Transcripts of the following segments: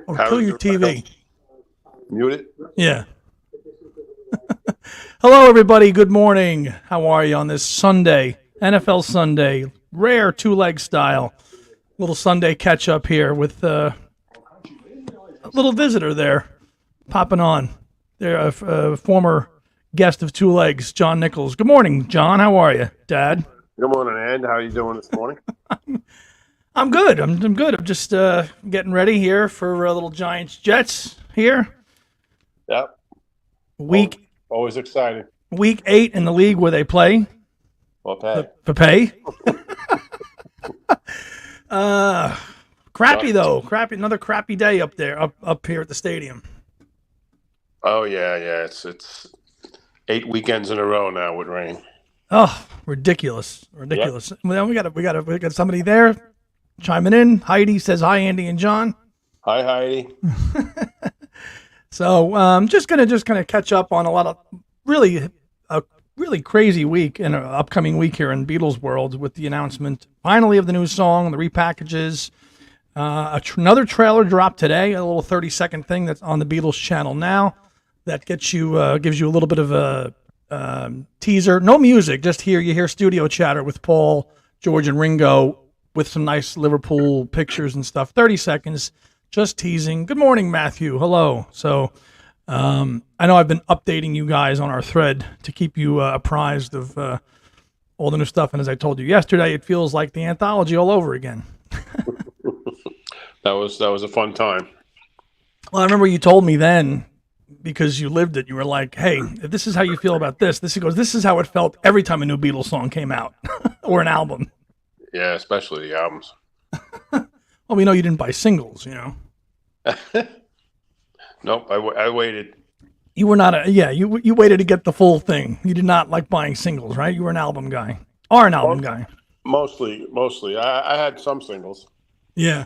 Or How kill is your it? Michael? TV. Mute it. Yeah. Hello, everybody. Good morning. How are you on this Sunday, NFL Sunday, rare two-leg style? Little Sunday catch-up here with a little visitor there popping on. They're a former guest of Two Legs, John Nichols. Good morning, John. How are you, Dad? Good morning, Ed. How are you doing this morning? I'm good. I'm good. I'm just getting ready here for little Giants Jets here. Yep. Week Always exciting. week 8 in the league where they play Well, hey. for pay. Crappy though. Crappy. Another crappy day up there, up here at the stadium. Oh yeah. It's 8 weekends in a row now with rain. Oh, ridiculous. Well, we got somebody there chiming in. Heidi says hi, Andy and John. Hi, Heidi. So just gonna catch up on a really crazy week and an upcoming week here in Beatles world with the announcement finally of the new song, the repackages. Another trailer dropped today, a little 30-second thing that's on the Beatles channel now that gives you a little bit of a teaser. No music, just you hear studio chatter with Paul, George, and Ringo with some nice Liverpool pictures and stuff. 30 seconds, just teasing. Good morning, Matthew. Hello. So I know I've been updating you guys on our thread to keep you apprised of all the new stuff. And as I told you yesterday, it feels like the anthology all over again. That was a fun time. Well, I remember you told me then, because you lived it, you were like, hey, if this is how you feel about this, this is how it felt every time a new Beatles song came out or an album. Yeah, especially the albums. Well, we know you didn't buy singles, you know. Nope. I waited. You were not you waited to get the full thing. You did not like buying singles, right? You were an album guy. Or an album guy. Mostly. I had some singles. Yeah.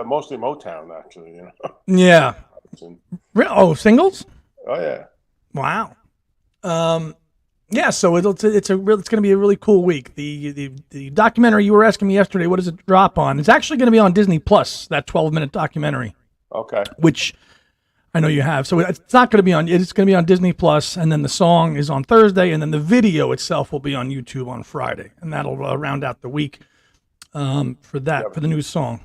Mostly Motown, actually. You know. Yeah. Oh, singles? Oh yeah. Wow. Yeah, so it's going to be a really cool week. The documentary you were asking me yesterday, what does it drop on? It's actually going to be on Disney Plus, that 12-minute documentary. Okay. Which I know you have. So it's not going to be on. It's going to be on Disney Plus, and then the song is on Thursday, and then the video itself will be on YouTube on Friday, and that'll round out the week for the new song.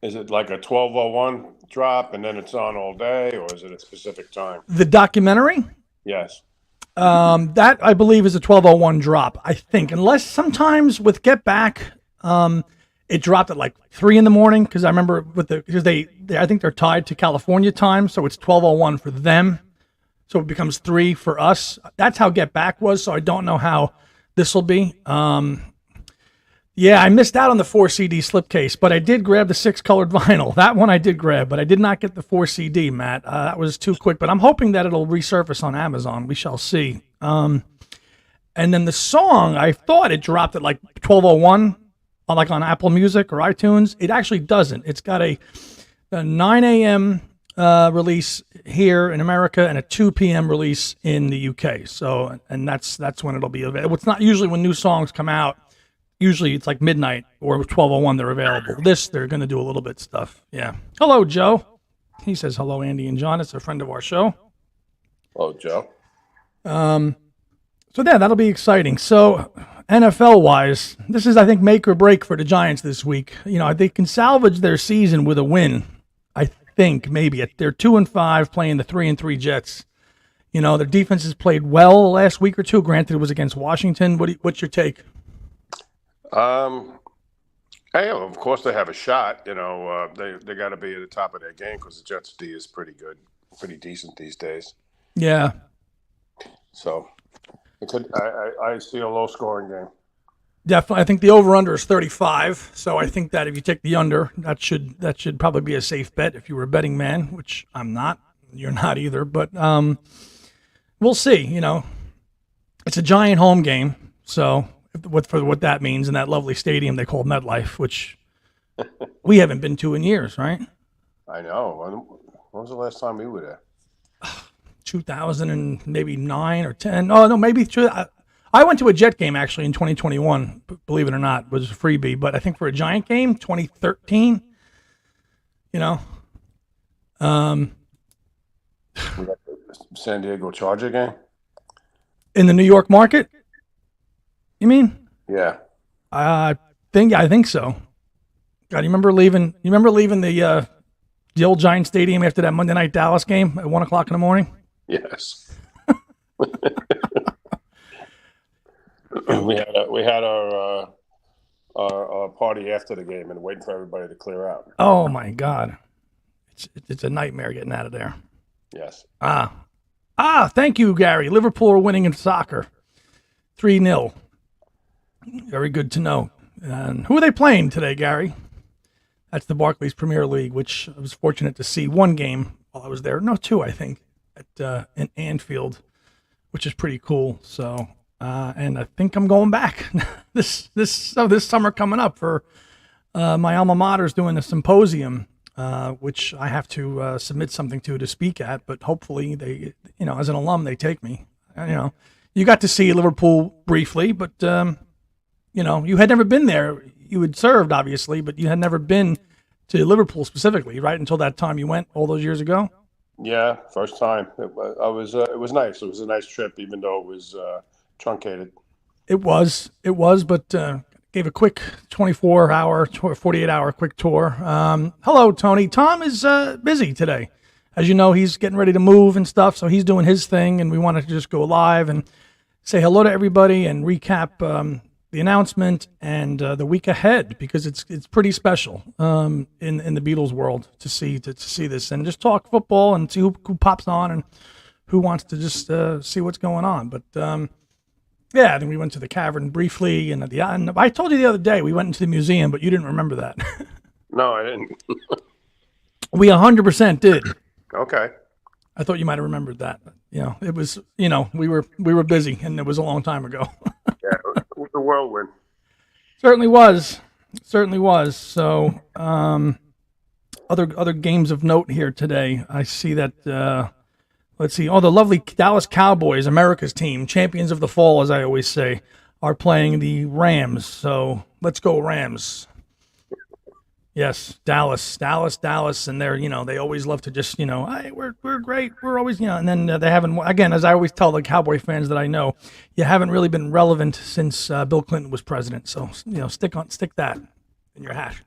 Is it like a 12:01 drop, and then it's on all day, or is it a specific time? The documentary? Yes. That I believe is a 12:01 drop. I think, unless sometimes with Get Back, it dropped at like 3 a.m. because I remember because they I think they're tied to California time, so it's 12:01 for them, so it becomes 3 for us. That's how Get Back was. So I don't know how this will be. Yeah, I missed out on the 4 CD slipcase, but I did grab the 6-colored vinyl. That one I did grab, but I did not get the 4 CD, Matt. That was too quick, but I'm hoping that it'll resurface on Amazon. We shall see. And then the song, I thought it dropped at like 12:01 on Apple Music or iTunes. It actually doesn't. It's got a 9 a.m. Release here in America and a 2 p.m. release in the UK. So, and that's when it'll be available. It's not usually when new songs come out. Usually it's like midnight or 12:01 they're available. This, they're going to do a little bit stuff. Yeah. Hello, Joe. He says hello, Andy and John. It's a friend of our show. Oh, Joe. So yeah, that'll be exciting. So NFL-wise, this is, I think, make or break for the Giants this week. You know, they can salvage their season with a win. I think maybe they're 2-5 playing the 3-3 Jets. You know, their defense has played well last week or two. Granted, it was against Washington. What's your take? Hey, of course they have a shot. You know, they got to be at the top of their game because the Jets D is pretty good, pretty decent these days. Yeah. So I see a low scoring game. Definitely, I think the over/under is 35. So I think that if you take the under, that should probably be a safe bet if you were a betting man, which I'm not. You're not either, but we'll see. You know, it's a Giant home game, so what that means in that lovely stadium they call MetLife, which we haven't been to in years, right? I know. When was the last time we were there? 2000 and maybe 9 or 10. Oh no, maybe I went to a Jet game actually in 2021. Believe it or not, it was a freebie. But I think for a Giant game, 2013. You know, We got the San Diego Charger game. in the New York market. You mean? Yeah. I think so. God, you remember leaving? You remember leaving the old Giant Stadium after that Monday night Dallas game at 1:00 in the morning? Yes. we had our party after the game and waiting for everybody to clear out. Oh my God, it's a nightmare getting out of there. Yes. Thank you, Gary. Liverpool are winning in soccer, 3-0. Very good to know. And who are they playing today, Gary? That's the Barclays Premier League, which I was fortunate to see one game while I was there. No, two, I think, at in Anfield, which is pretty cool. So, and I think I'm going back this summer coming up for my alma mater's doing a symposium, which I have to submit something to speak at. But hopefully, they, as an alum, they take me. You got to see Liverpool briefly, but you had never been there. You had served, obviously, but you had never been to Liverpool specifically, right? Until that time you went all those years ago. Yeah, first time. It was nice. It was a nice trip, even though it was truncated. It was, but gave a quick 24-hour, 48-hour quick tour. Hello, Tony. Tom is busy today. As you know, he's getting ready to move and stuff, so he's doing his thing, and we wanted to just go live and say hello to everybody and recap the announcement and the week ahead, because it's pretty special in the Beatles world to see this and just talk football and see who pops on and who wants to just see what's going on. But yeah, then we went to the cavern briefly, and I told you the other day we went into the museum, but you didn't remember that. No, I didn't. We 100% did. Okay. I thought you might have remembered that. It was we were busy, and it was a long time ago. Yeah, it was a whirlwind. Certainly was. So, other games of note here today. I see that. Let's see. Oh, the lovely Dallas Cowboys, America's team, champions of the fall, as I always say, are playing the Rams. So let's go Rams. Yes, Dallas, and they're they always love to just hey, we're great, we're always and then they haven't, again, as I always tell the Cowboy fans that I know, you haven't really been relevant since Bill Clinton was president. So stick that in your hat.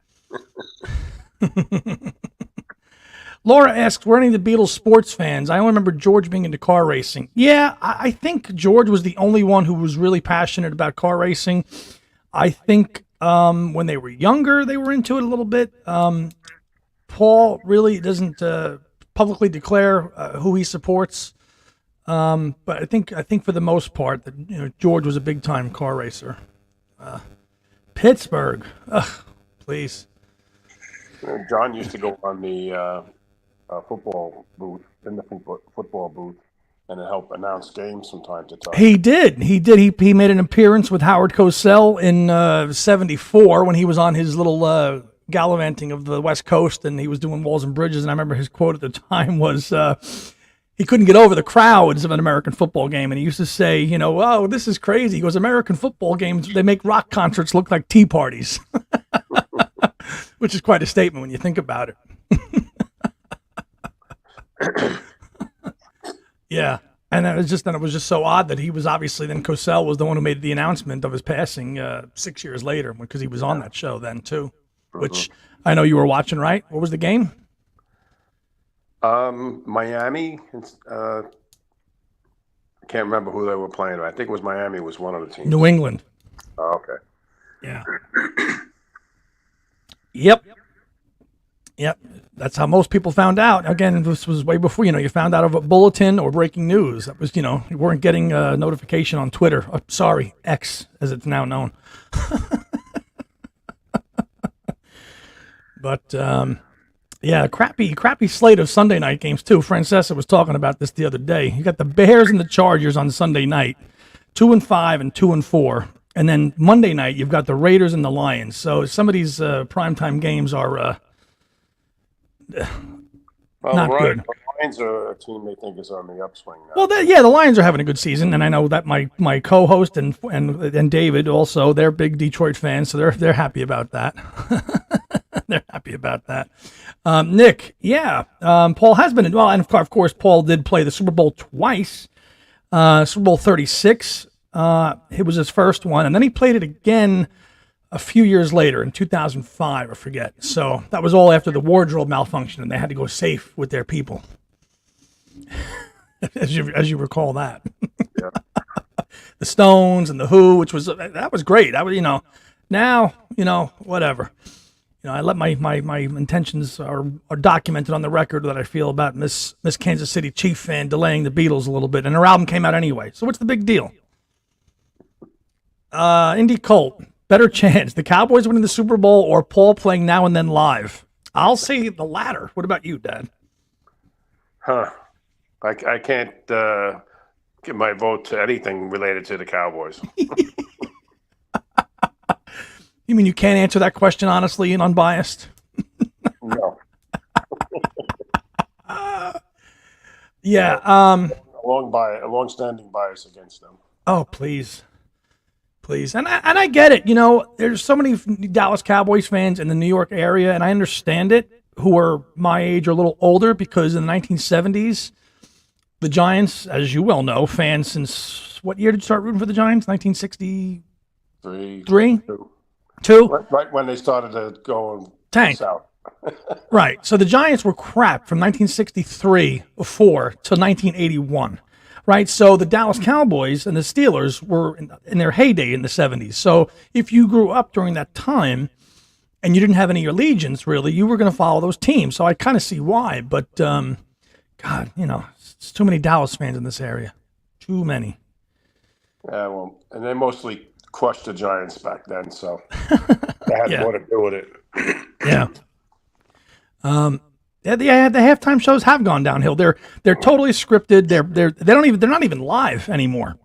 Laura asks, were any of the Beatles sports fans? I only remember George being into car racing. Yeah, I think George was the only one who was really passionate about car racing. I think when they were younger, they were into it a little bit. Paul really doesn't publicly declare who he supports, but I think for the most part that George was a big time car racer. Pittsburgh, please. John used to go on the football booth, in the football booth, and help announce games from time to time. He did. He made an appearance with Howard Cosell in '74 when he was on his little gallivanting of the West Coast, and he was doing Walls and Bridges. And I remember his quote at the time was, he couldn't get over the crowds of an American football game, and he used to say, oh, this is crazy. He goes, American football games, they make rock concerts look like tea parties, which is quite a statement when you think about it. Yeah, and it was just so odd that he was obviously, then Cosell was the one who made the announcement of his passing 6 years later, because he was on that show then too, which I know you were watching, right? What was the game? Miami. I can't remember who they were playing, but I think it was Miami was one of the teams. New England. Oh, okay. Yeah. Yep. That's how most people found out. Again, this was way before, you found out of a bulletin or breaking news. That was, you weren't getting a notification on Twitter. Sorry, X, as it's now known. But, yeah, crappy slate of Sunday night games, too. Francesa was talking about this the other day. You got the Bears and the Chargers on Sunday night, 2-5 and 2-4. And then Monday night, you've got the Raiders and the Lions. So some of these primetime games are not good. The Lions are a team they think is on the upswing now. Well, the Lions are having a good season, and I know that my co-host and David also, they're big Detroit fans, so they're happy about that. They're happy about that. Nick, yeah, Paul has been well, and of course, Paul did play the Super Bowl twice. Super Bowl 36, it was his first one, and then he played it again a few years later in 2005, I forget. So that was all after the wardrobe malfunction, and they had to go safe with their people. as you recall that. Yeah. The Stones and the Who, which was that was great. I was now whatever. I let my intentions are documented on the record that I feel about Miss Kansas City Chief fan delaying the Beatles a little bit, and her album came out anyway. So what's the big deal? Indy Colt, better chance the Cowboys winning the Super Bowl or Paul playing Now and Then live? I'll say the latter. What about you, Dad? I can't give my vote to anything related to the Cowboys. You mean you can't answer that question honestly and unbiased? No. Yeah. A long-standing bias against them. Oh, please. And I get it. There's so many Dallas Cowboys fans in the New York area, and I understand it, who are my age or a little older, because in the 1970s, the Giants, as you well know, fans since what year did you start rooting for the Giants? 1963? Two? Right when they started to go tank. South. Right. So the Giants were crap from 1963 or 4 to 1981. Right. So the Dallas Cowboys and the Steelers were in their heyday in the 70s. So if you grew up during that time and you didn't have any allegiance, really, you were going to follow those teams. So I kind of see why. But, God, it's too many Dallas fans in this area. Too many. Yeah, well, and they mostly crushed the Giants back then, so they had more to do with it. Yeah. The halftime shows have gone downhill. They're totally scripted. They're not even live anymore.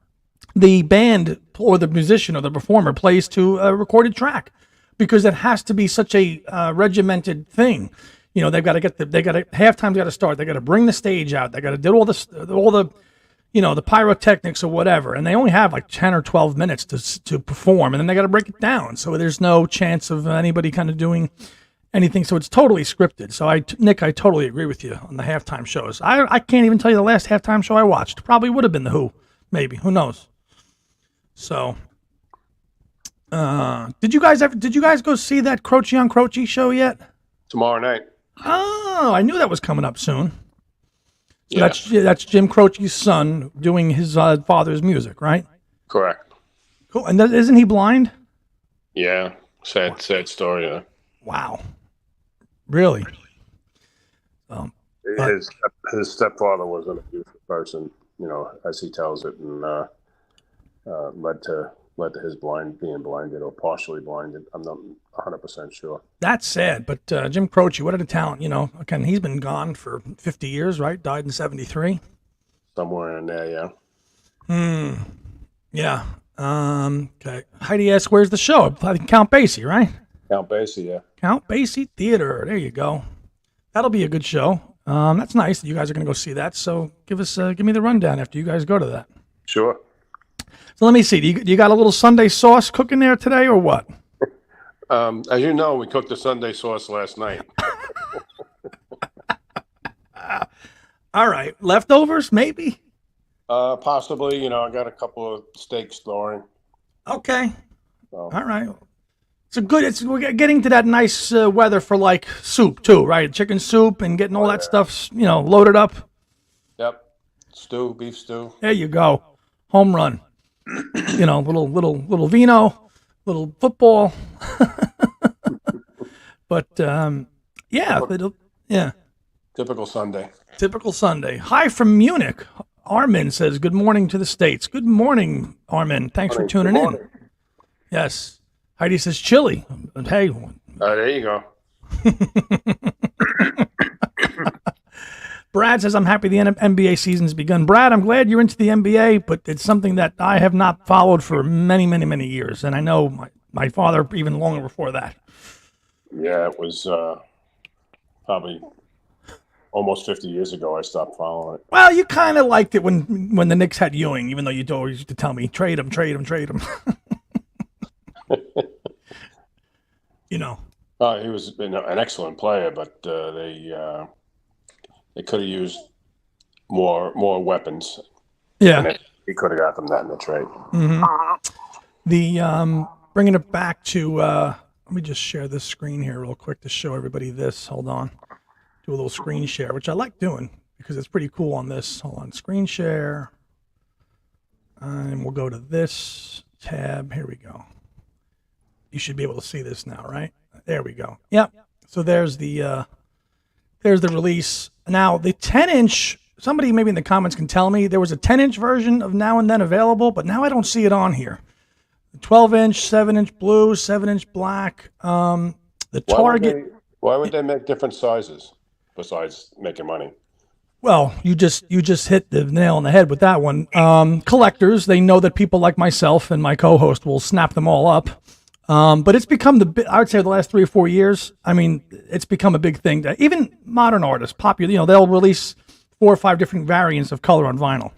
The band or the musician or the performer plays to a recorded track because it has to be such a regimented thing. They've got to halftime's got to start. They got to bring the stage out. They got to do all the the pyrotechnics or whatever, and they only have like 10 or 12 minutes to perform, and then they got to break it down. So there's no chance of anybody kind of doing anything. So it's totally scripted. So Nick, I totally agree with you on the halftime shows. I can't even tell you the last halftime show I watched. Probably would have been the Who, maybe. Who knows? So, did you guys go see that Croce on Croce show yet? Tomorrow night. Oh, I knew that was coming up soon. So Yeah. that's Jim Croce's son doing his father's music, right? Correct. Cool. And isn't he blind? Yeah. Sad story. Yeah. Wow. Really? His stepfather was an abusive person, as he tells it, and led to his being blinded or partially blinded. I'm not 100% sure. That's sad, but Jim Croce, what a talent, Again, he's been gone for 50 years, right? Died in 73. Somewhere in there, yeah. Yeah. Okay. Heidi asks, where's the show? I think Count Basie, right? Count Basie, yeah. Count Basie Theater. There you go. That'll be a good show. That's nice that you guys are going to go see that. So give me the rundown after you guys go to that. Sure. So let me see. Do you got a little Sunday sauce cooking there today, or what? As you know, we cooked the Sunday sauce last night. All right, leftovers maybe. Possibly. I got a couple of steaks thawing. Okay. So. All right. We're getting to that nice weather for like soup too, right? Chicken soup and getting all that stuff, loaded up. Yep. Beef stew. There you go. Home run. Little vino, little football. But yeah. Typical Sunday. Typical Sunday. Hi from Munich. Armin says, good morning to the States. Good morning, Armin. Thanks for tuning in. Yes. Heidi says chili. Hey. There you go. Brad says, I'm happy the NBA season's begun. Brad, I'm glad you're into the NBA, but it's something that I have not followed for many, many, many years. And I know my father even longer before that. Yeah, it was probably almost 50 years ago, I stopped following it. Well, you kind of liked it when the Knicks had Ewing, even though you always used to tell me trade him, trade him, trade him. You know. He was an excellent player, but they could have used more weapons. Yeah. And he could have got them that in the trade. Mm-hmm. The bringing it back to let me just share this screen here real quick to show everybody this. Hold on. Do a little screen share, which I like doing because it's pretty cool on this. Hold on, screen share. And we'll go to this tab. Here we go. You should be able to see this now, right? There we go. Yep. So there's the release. Now the 10-inch, somebody maybe in the comments can tell me, there was a 10-inch version of Now and Then available, but now I don't see it on here. 12-inch, 7-inch blue, 7-inch black. The Target. Why would they make different sizes besides making money? Well, you just hit the nail on the head with that one. Collectors, they know that people like myself and my co-host will snap them all up. But it's become I would say the last 3 or 4 years. I mean, it's become a big thing. Even modern artists, popular, they'll release 4 or 5 different variants of color on vinyl.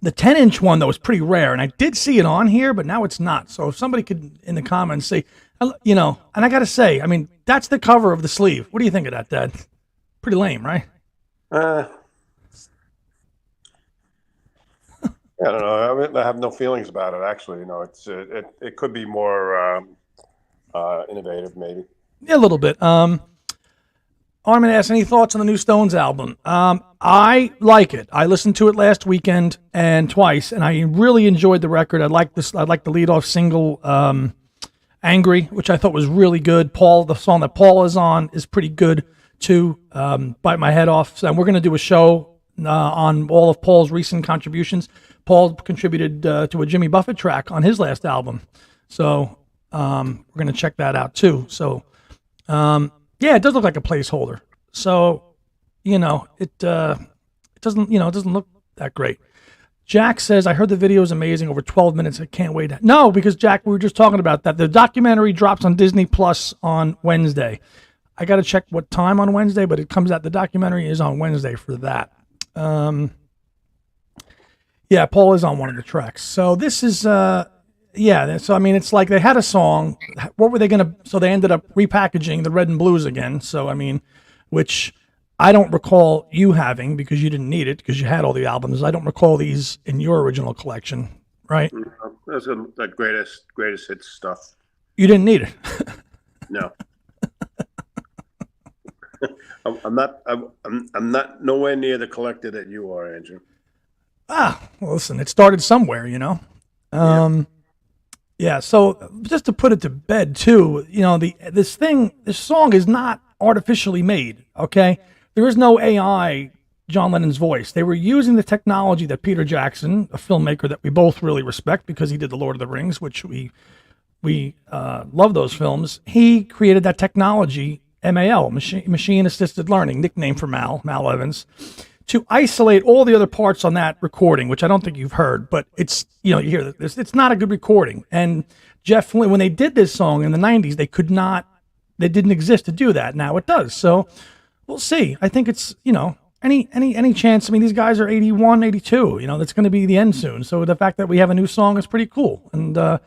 The 10-inch one, though, is pretty rare, and I did see it on here, but now it's not. So if somebody could, in the comments, say, and I got to say, I mean, that's the cover of the sleeve. What do you think of that, Dad? Pretty lame, right? I don't know. I have no feelings about it, actually. It could be more innovative, maybe. Yeah, a little bit. Armin asked, any thoughts on the new Stones album? I like it. I listened to it last weekend and twice, and I really enjoyed the record. I like the lead-off single, Angry, which I thought was really good. The song that Paul is on is pretty good, too. Bite My Head Off. And we're going to do a show on all of Paul's recent contributions. Paul contributed to a Jimmy Buffett track on his last album. So we're going to check that out, too. So, yeah, it does look like a placeholder. So, it doesn't look that great. Jack says, I heard the video is amazing, over 12 minutes. I can't wait. No, because Jack, we were just talking about that. The documentary drops on Disney Plus on Wednesday. I got to check what time on Wednesday, but it comes out. The documentary is on Wednesday for that. Yeah, Paul is on one of the tracks. So this is, yeah. So, I mean, it's like they had a song. What were they going to, so they ended up repackaging the Red and Blues again. So, I mean, which I don't recall you having because you didn't need it because you had all the albums. I don't recall these in your original collection, right? That's the greatest hits stuff. You didn't need it. No. I'm not nowhere near the collector that you are, Andrew. Well, listen, it started somewhere, Yeah, so just to put it to bed too, this song is not artificially made, okay? There is no AI John Lennon's voice. They were using the technology that Peter Jackson, a filmmaker that we both really respect because he did The Lord of the Rings, which we love those films. He created that technology, MAL, Machine Assisted Learning, nickname for Mal Evans, to isolate all the other parts on that recording, which I don't think you've heard, but it's, you hear this, it's not a good recording. And Jeff Lynne, when they did this song in the 90s, they didn't exist to do that. Now it does. So we'll see. I think it's, any chance. I mean, these guys are 81, 82, that's going to be the end soon. So the fact that we have a new song is pretty cool. And, I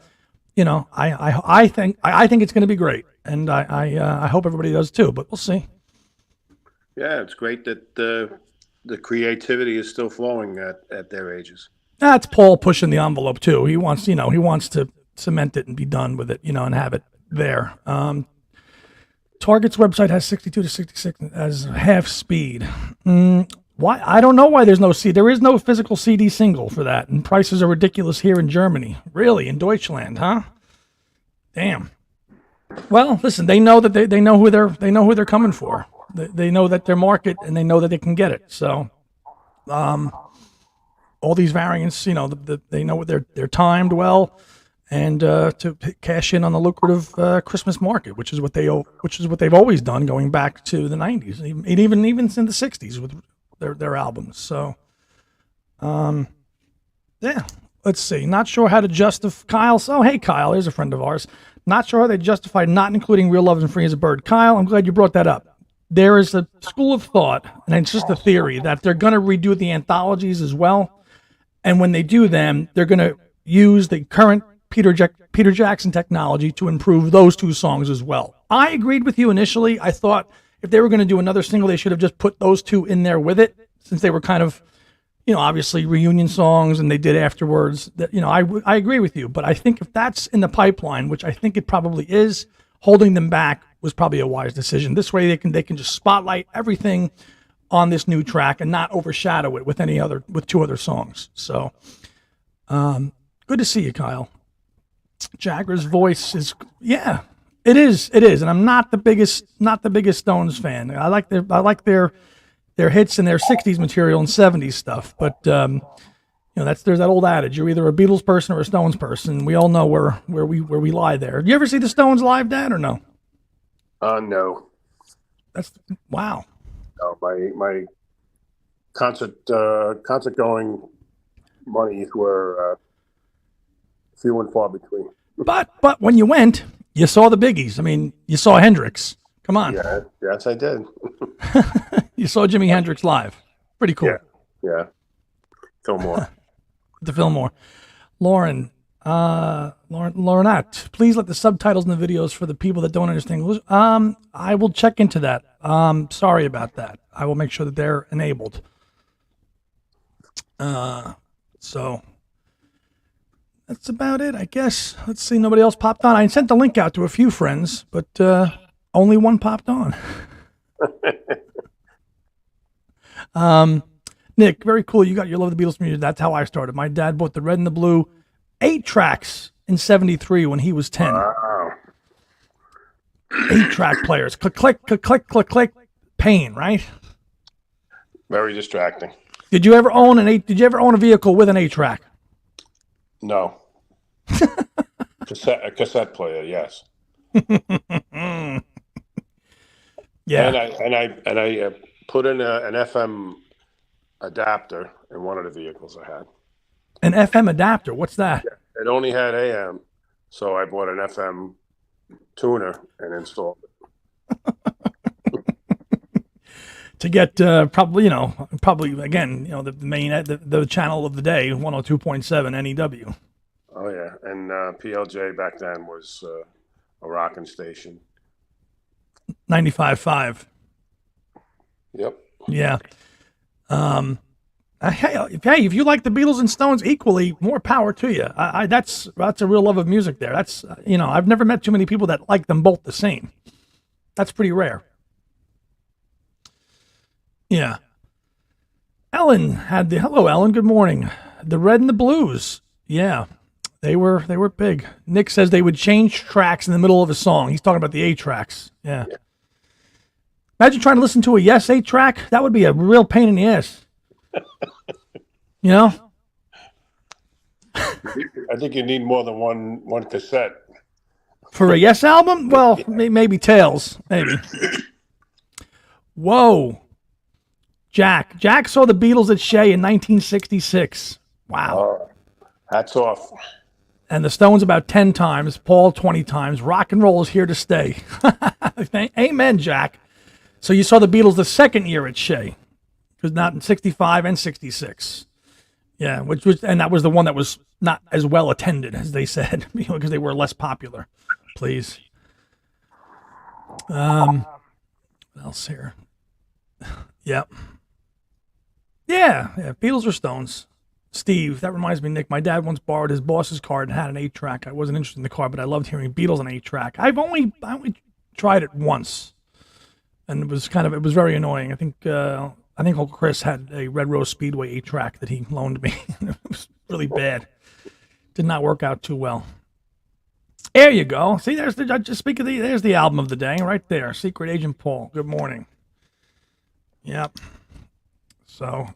think it's going to be great. And I hope everybody does too, but we'll see. Yeah, it's great that the creativity is still flowing at their ages. That's Paul pushing the envelope too. He wants to cement it and be done with it, and have it there. Target's website has 62 to 66 as half speed. Why? I don't know why there's no CD. There is no physical CD single for that, and prices are ridiculous here in Germany. Really, in Deutschland, huh? Damn. Well, listen, they know that they know who they're coming for. They know that their market, and they know that they can get it. So, all these variants, they know what they're timed well, and to cash in on the lucrative Christmas market, which is what they've always done, going back to the 90s, and even in the 60s with their albums. So, yeah. Let's see. Not sure how to justify Kyle. Oh, hey, Kyle. Here's a friend of ours. Not sure how they justify not including Real Love and Free as a Bird. Kyle, I'm glad you brought that up. there is a school of thought, and it's just a theory, that they're going to redo the anthologies as well. And when they do them, they're going to use the current Peter Jackson technology to improve those two songs as well. I agreed with you initially. I thought if they were going to do another single, they should have just put those two in there with it, since they were kind of, obviously reunion songs, and they did afterwards. That, I agree with you. But I think if that's in the pipeline, which I think it probably is, holding them back was probably a wise decision. This way they can just spotlight everything on this new track and not overshadow it with two other songs. So, good to see you, Kyle. Jagger's voice is, yeah, it is, and I'm not the biggest Stones fan. I like their hits and their '60s material and '70s stuff, but there's that old adage: you're either a Beatles person or a Stones person. We all know where we lie there. You ever see the Stones live, Dad, or no? No. That's wow. No, my concert going monies were few and far between. But when you went, you saw the biggies. I mean, you saw Hendrix. Come on. Yeah, yes, I did. You saw Jimi Hendrix live. Pretty cool. Yeah. Fillmore. The Fillmore. Laurenette, please let the subtitles in the videos for the people that don't understand English. I will check into that. Sorry about that. I will make sure that they're enabled. So that's about it, I guess. Let's see. Nobody else popped on. I sent the link out to a few friends, but only one popped on. Nick, very cool. You got your Love the Beatles music. That's how I started. My dad bought the red and the blue 8 tracks in '73 when he was 10. Wow. 8-track players. Click, click, click, click, click, click. Pain, right? Very distracting. Did you ever own a vehicle with an 8-track? No. A cassette player, yes. Yeah. And I put in an FM adapter in one of the vehicles I had. An FM adapter. What's that? It only had AM, so I bought an FM tuner and installed it. To get probably again, the main the channel of the day, 102.7 NEW. Oh yeah, and PLJ back then was a rocking station. 95.5. Yep. Yeah. Hey, if you like the Beatles and Stones equally, more power to you. That's a real love of music there. That's I've never met too many people that like them both the same. That's pretty rare. Yeah. Hello, Ellen. Good morning. The Red and the Blues. Yeah, they were big. Nick says they would change tracks in the middle of a song. He's talking about the 8 tracks. Yeah. Imagine trying to listen to a Yes 8-track. That would be a real pain in the ass. I think you need more than one cassette. For a Yes album? Well, maybe Tails. Maybe. Whoa. Jack saw the Beatles at Shea in 1966. Wow. Hats off. And the Stones about 10 times, Paul 20 times. Rock and roll is here to stay. Amen, Jack. So you saw the Beatles the second year at Shea. Because not in 65 and 66. Yeah, and that was the one that was not as well attended, as they said, because they were less popular. Please. What else here? Yep. Yeah, Beatles or Stones. Steve, that reminds me, Nick, my dad once borrowed his boss's car and had an 8-track. I wasn't interested in the car, but I loved hearing Beatles on 8-track. I only tried it once, and it was very annoying. I think Uncle Chris had a Red Rose Speedway 8-track that he loaned me. It was really bad. Did not work out too well. There you go. See, there's the album of the day right there. Secret Agent Paul. Good morning. Yep. So,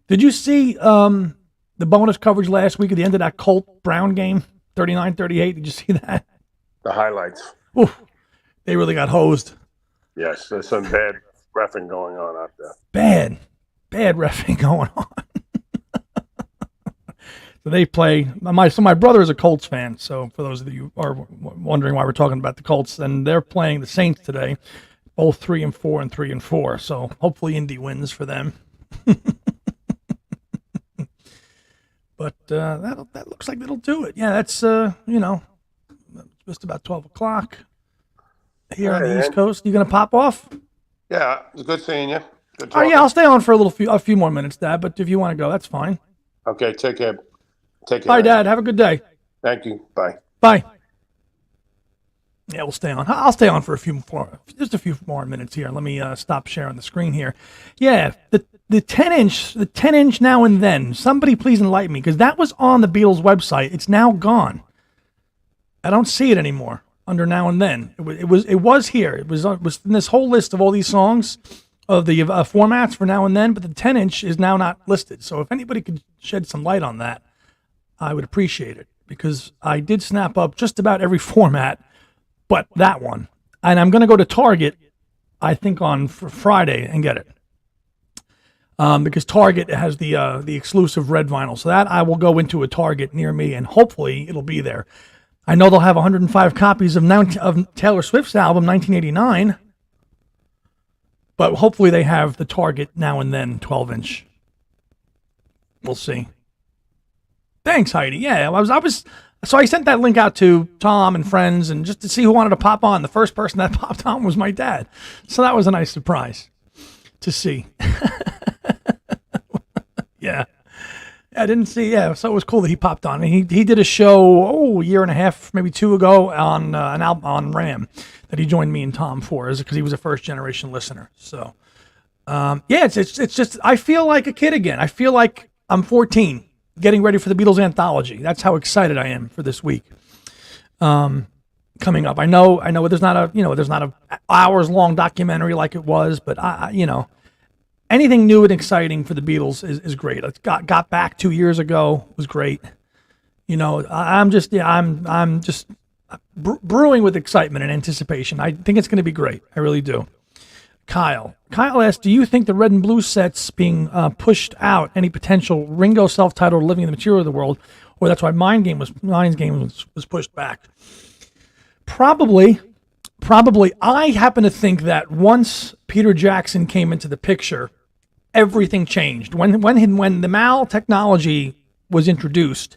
did you see the bonus coverage last week at the end of that Colt Brown game, 39-38? Did you see that? The highlights. Oof, they really got hosed. Yes, there's some bad reffing going on out there. Bad reffing going on. So they play. My brother is a Colts fan. So for those of you who are wondering why we're talking about the Colts, and they're playing the Saints today. both 3-4 and 3-4. So hopefully Indy wins for them. But that looks like that'll do it. Yeah, that's just about 12 o'clock here on the East Coast. You gonna pop off? Yeah, it was good seeing you. Good Oh talking. yeah, I'll stay on for a few more minutes, Dad. But if you want to go, that's fine. Okay, take care. Take care. Bye, Dad. Have a good day. Thank you. Bye. Bye. Yeah, we'll stay on. I'll stay on for just a few more minutes here. Let me stop sharing the screen here. Yeah, the 10-inch Now and Then. Somebody please enlighten me, because that was on the Beatles website. It's now gone. I don't see it anymore under Now and Then. It was here. It was in this whole list of all these songs of the formats for Now and Then, but the 10-inch is now not listed. So if anybody could shed some light on that, I would appreciate it, because I did snap up just about every format but that one. And I'm going to go to Target, I think, on Friday and get it. Because Target has the exclusive red vinyl. So that I will go into a Target near me, and hopefully it'll be there. I know they'll have 105 copies of Taylor Swift's album, 1989. But hopefully they have the Target Now and Then 12-inch. We'll see. Thanks, Heidi. Yeah, so I sent that link out to Tom and friends, and just to see who wanted to pop on. The first person that popped on was my dad. So that was a nice surprise to see. Yeah. I didn't see. Yeah, so it was cool that he popped on. And he did a show a year and a half, maybe 2 ago on an album on Ram that he joined me and Tom for, because he was a first generation listener. So it's just I feel like a kid again. I feel like I'm 14, getting ready for the Beatles anthology. That's how excited I am for this week. Coming up, I know there's not a hours long documentary like it was, but anything new and exciting for the Beatles is great. It got back 2 years ago, was great. I'm just brewing with excitement and anticipation. I think it's going to be great. I really do. Kyle asked, do you think the red and blue sets being pushed out any potential Ringo self-titled Living in the Material of the World, or that's why Mind's Game was pushed back? Probably. I happen to think that once Peter Jackson came into the picture, everything changed. When the Mal technology was introduced,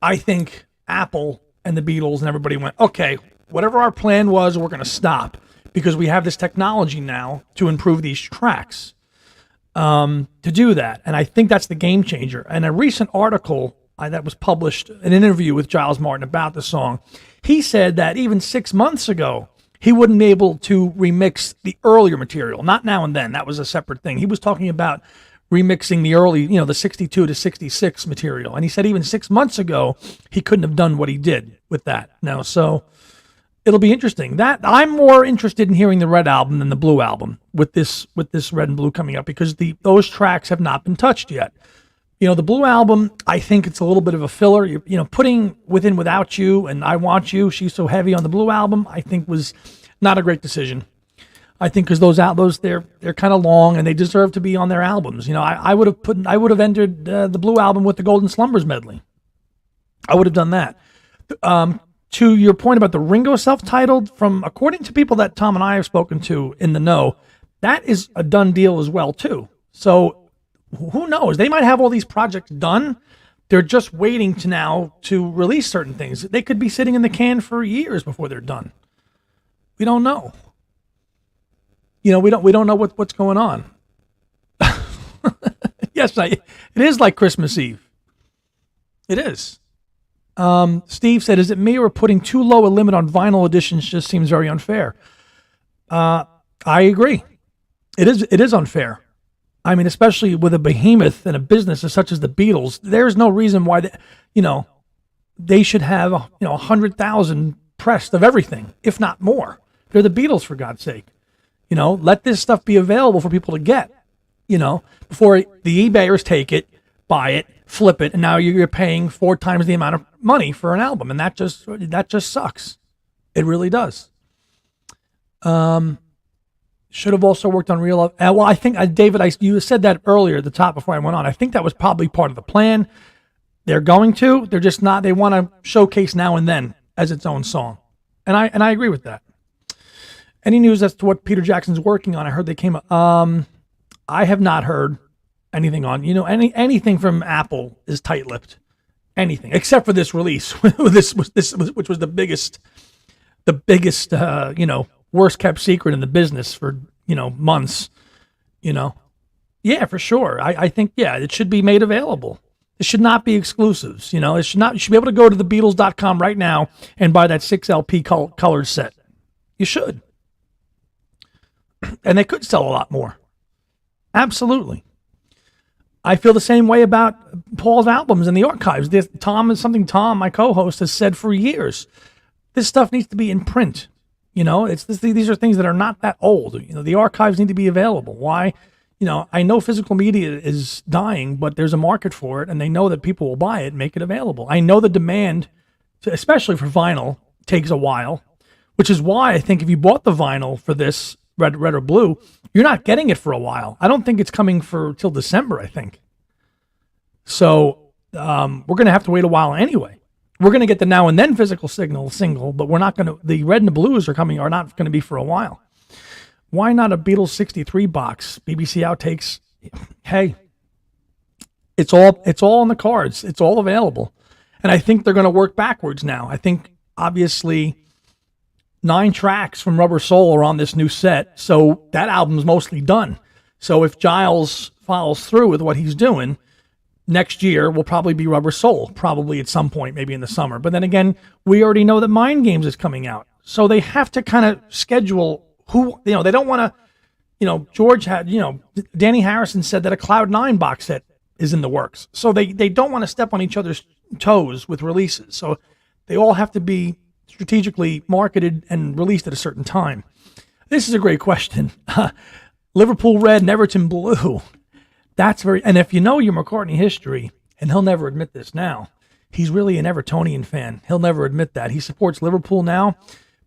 I think Apple and the Beatles and everybody went, okay, whatever our plan was, we're going to stop, because we have this technology now to improve these tracks, to do that. And I think that's the game changer. And a recent article that was published, an interview with Giles Martin about the song, he said that even 6 months ago, he wouldn't be able to remix the earlier material, not Now and Then. That was a separate thing. He was talking about remixing the early, the 62 to 66 material. And he said even 6 months ago, he couldn't have done what he did with that. Now, so it'll be interesting. That I'm more interested in hearing the Red album than the Blue album with this Red and Blue coming up, because those tracks have not been touched yet. The Blue album, I think it's a little bit of a filler. Putting Within Without You and I Want You, She's So Heavy on the Blue album, I think was not a great decision. I think because those they're kind of long and they deserve to be on their albums. I would have entered the Blue album with the Golden Slumbers medley. I would have done that. To your point about the Ringo self-titled, according to people that Tom and I have spoken to in the know, that is a done deal as well too. So who knows? They might have all these projects done. They're just waiting to release certain things. They could be sitting in the can for years before they're done. We don't know. We don't know what's going on. Yes, it is like Christmas Eve. It is. Steve said, is it me, or putting too low a limit on vinyl editions just seems very unfair? I agree. It is unfair. I mean, especially with a behemoth and a business as such as the Beatles, there's no reason why they should have 100,000 pressed of everything, if not more. They're the Beatles, for God's sake. Let this stuff be available for people to get. Before the eBayers take it, buy it, flip it, and now you're paying 4 times the amount of money for an album, and that just sucks. It really does. Should have also worked on Real Love. Well, I think, David, you said that earlier at the top before I went on. I think that was probably part of the plan. They're going to. They're just not. They want to showcase Now and Then as its own song. And I agree with that. Any news as to what Peter Jackson's working on? I heard they came. I have not heard anything on. Anything from Apple is tight-lipped. Anything except for this release. This which was the biggest, worst kept secret in the business for months. Yeah, for sure. I think it should be made available. It should not be exclusives. You should be able to go to thebeatles.com right now and buy that 6 LP colored set. You should. And they could sell a lot more. Absolutely. I feel the same way about Paul's albums in the archives. Tom, my co-host, has said for years. This stuff needs to be in print. These are things that are not that old. The archives need to be available. Why? I know physical media is dying, but there's a market for it, and they know that people will buy it and make it available. I know the demand, especially for vinyl, takes a while, which is why I think if you bought the vinyl for this, red or blue, you're not getting it for a while. I don't think it's coming till December, I think. So we're going to have to wait a while anyway. We're going to get the Now and Then physical single, but we're not going to, the red and the blues are not going to be for a while. Why not a Beatles 63 box? BBC outtakes. Hey, it's all on the cards. It's all available. And I think they're going to work backwards now. I think obviously 9 tracks from Rubber Soul are on this new set. So that album's mostly done. So if Giles follows through with what he's doing, next year will probably be Rubber Soul, probably at some point, maybe in the summer. But then again, we already know that Mind Games is coming out. So they have to kind of schedule they don't want to, George had, Danny Harrison said that a Cloud 9 box set is in the works. So they don't want to step on each other's toes with releases. So they all have to be strategically marketed and released at a certain time. This is a great question. Liverpool red and Everton blue. And if you know your McCartney history, and he'll never admit this now, he's really an Evertonian fan. He'll never admit that. He supports Liverpool now,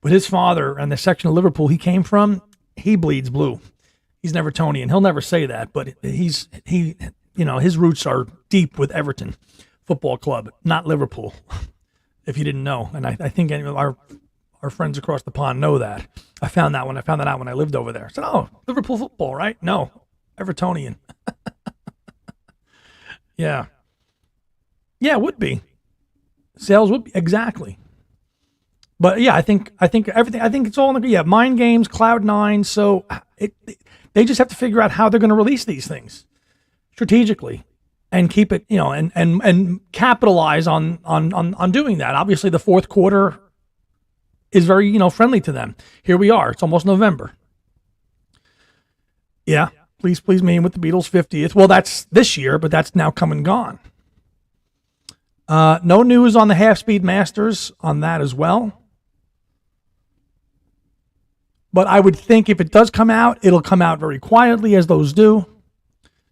but his father and the section of Liverpool he came from, he bleeds blue. He's an Evertonian. He'll never say that, but his roots are deep with Everton Football Club, not Liverpool, if you didn't know. And I think our friends across the pond know that. I found that out when I lived over there. I said, oh, Liverpool football, right? No, Evertonian. Yeah. Yeah, it would be. Sales would be. Exactly. But yeah, I think everything, I think it's all in the, Mind Games, Cloud 9. So they just have to figure out how they're going to release these things strategically and keep it, and capitalize on doing that. Obviously the fourth quarter is very, friendly to them. Here we are. It's almost November. Yeah. Please me with the Beatles 50th. Well, that's this year, but that's now come and gone. No news on the half-speed masters on that as well. But I would think if it does come out, it'll come out very quietly as those do.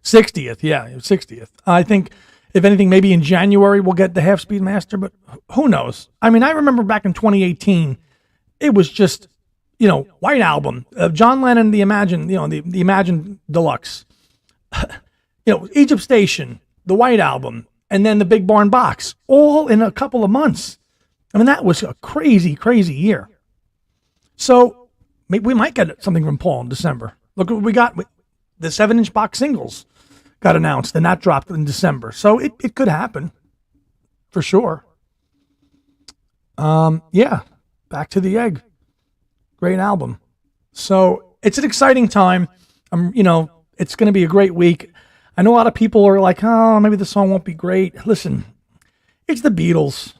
60th, 60th. I think, if anything, maybe in January we'll get the half-speed master, but who knows? I mean, I remember back in 2018, it was just, White Album, John Lennon, the Imagine, the Imagine Deluxe, Egypt Station, the White Album, and then the Big Barn Box, all in a couple of months. I mean, that was a crazy, crazy year. So maybe we might get something from Paul in December. Look what we got. The 7-inch box singles got announced, and that dropped in December. So it could happen, for sure. Back to the Egg. Great album. So it's an exciting time. It's going to be a great week. I know a lot of people are like, oh, maybe the song won't be great. Listen, it's the Beatles.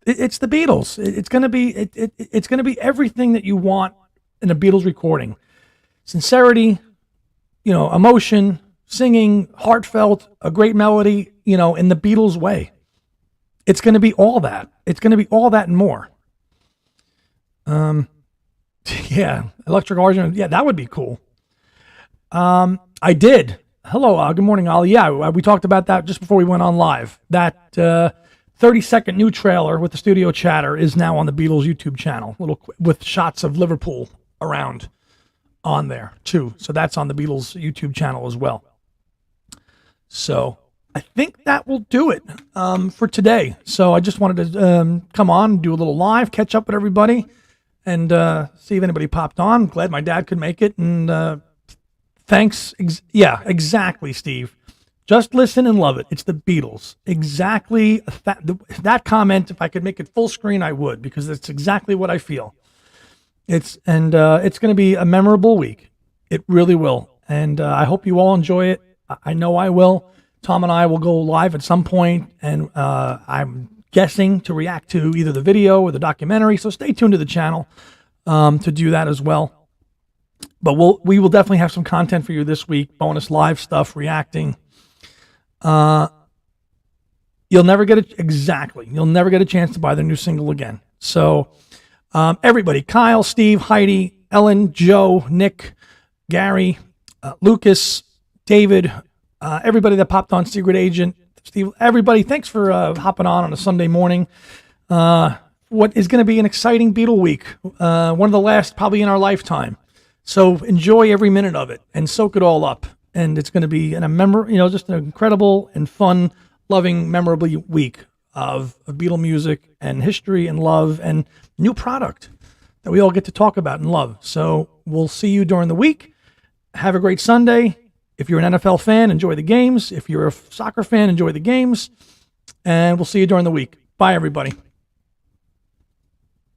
It's the Beatles. It's going to be it's going to be everything that you want in a Beatles recording. Sincerity, emotion, singing, heartfelt, a great melody, in the Beatles way. It's going to be all that. It's going to be all that and more. Yeah, Electric Origin. Yeah, that would be cool. I did. Hello, good morning, Ollie. Yeah, we talked about that just before we went on live. That 30-second new trailer with the studio chatter is now on the Beatles YouTube channel, with shots of Liverpool around on there too. So that's on the Beatles YouTube channel as well. So I think that will do it for today. So I just wanted to come on and do a little live, catch up with everybody. and see if anybody popped on. Glad my dad could make it, and thanks. Yeah, exactly, Steve. Just listen and love it. It's the Beatles. Exactly that comment. If I could make it full screen, I would, because it's exactly what I feel. It's going to be a memorable week. It really will, and I hope you all enjoy it. I know I will. Tom and I will go live at some point, and I'm guessing to react to either the video or the documentary. So stay tuned to the channel to do that as well. But we will definitely have some content for you this week. Bonus live stuff, reacting. You'll never get a chance to buy the new single again. So everybody, Kyle, Steve, Heidi, Ellen, Joe, Nick, Gary, Lucas, David, everybody that popped on, Secret Agent, Steve, everybody, thanks for hopping on a Sunday morning. What is going to be an exciting Beatle week, one of the last probably in our lifetime. So enjoy every minute of it and soak it all up. And it's going to be just an incredible and fun, loving, memorable week of Beatle music and history and love and new product that we all get to talk about and love. So we'll see you during the week. Have a great Sunday. If you're an NFL fan, enjoy the games. If you're a soccer fan, enjoy the games. And we'll see you during the week. Bye, everybody.